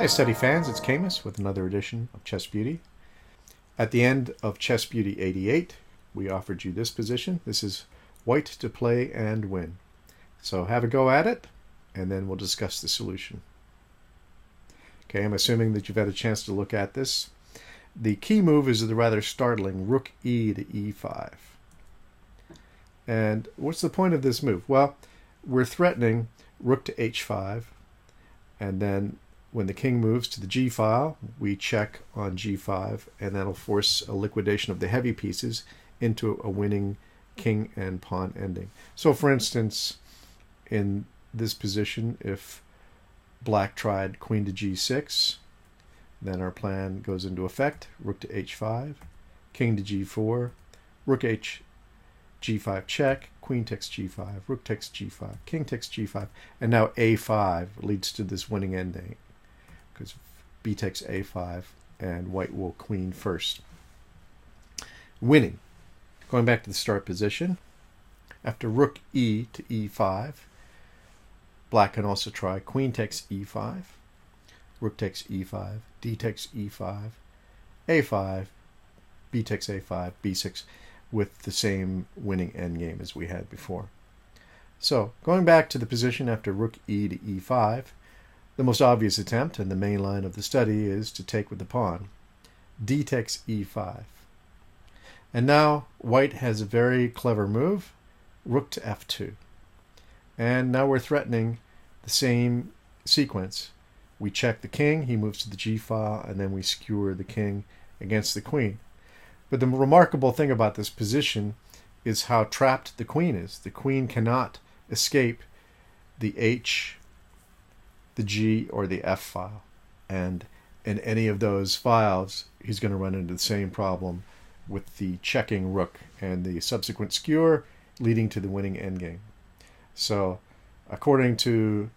Study fans, it's Camus with another edition of Chess Beauty. At the end of Chess Beauty 88, we offered you this position. This is white to play and win. So have a go at it, and then we'll discuss the solution. Okay, I'm assuming that you've had a chance to look at this. The key move is the rather startling rook e to e5. And what's the point of this move? Well, we're threatening rook to h5, and then when the king moves to the g file, we check on g5, and that'll force a liquidation of the heavy pieces into a winning king and pawn ending. So for instance, in this position, if black tried queen to g6, then our plan goes into effect. Rook to h5, king to g4, rook g5 check, queen takes g5, rook takes g5, king takes g5, and now a5 leads to this winning ending, because b takes a5 and white will queen first. Winning. Going back to the start position, after rook e to e5, black can also try queen takes e5, rook takes e5, d takes e5, a5, b takes a5, b6, with the same winning endgame as we had before. So, going back to the position after rook e to e5, the most obvious attempt and the main line of the study is to take with the pawn. D takes e5. And now white has a very clever move, rook to f2. And now we're threatening the same sequence. We check the king, he moves to the g file, and then we skewer the king against the queen. But the remarkable thing about this position is how trapped the queen is. The queen cannot escape the h, the g, or the f file. And in any of those files, he's going to run into the same problem with the checking rook and the subsequent skewer leading to the winning endgame. So, according to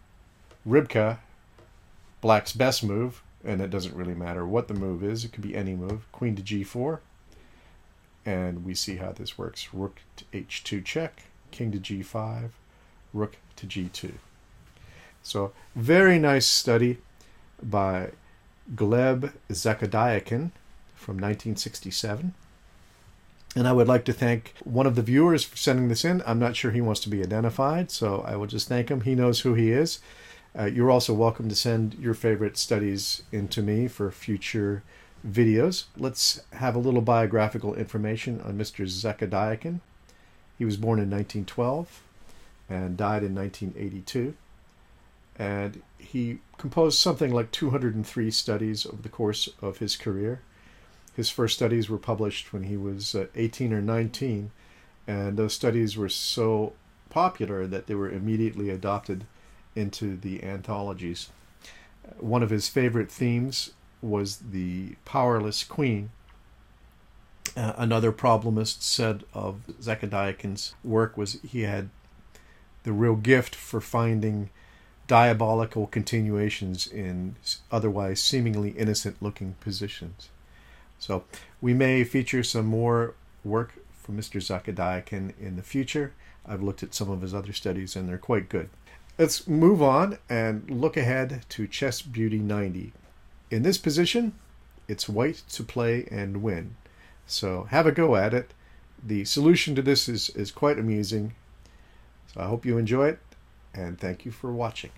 Rybka, black's best move, and it doesn't really matter what the move is, it could be any move, queen to g4, and we see how this works. Rook to h2 check, king to g5, rook to g2. So, very nice study by Gleb Zhakodiakin from 1967. And I would like to thank one of the viewers for sending this in. I'm not sure he wants to be identified, so I will just thank him. He knows who he is. You're also welcome to send your favorite studies in to me for future videos. Let's have a little biographical information on Mr. Zhakodiakin. He was born in 1912 and died in 1982. And he composed something like 203 studies over the course of his career. His first studies were published when he was 18 or 19, and those studies were so popular that they were immediately adopted into the anthologies. One of his favorite themes was the powerless queen. Another problemist said of Zhakodiakin's work was he had the real gift for finding diabolical continuations in otherwise seemingly innocent-looking positions. So we may feature some more work from Mr. Zhakodiakin in the future. I've looked at some of his other studies, and they're quite good. Let's move on and look ahead to Chess Beauty 90. In this position, it's white to play and win. So have a go at it. The solution to this is quite amusing. So I hope you enjoy it, and thank you for watching.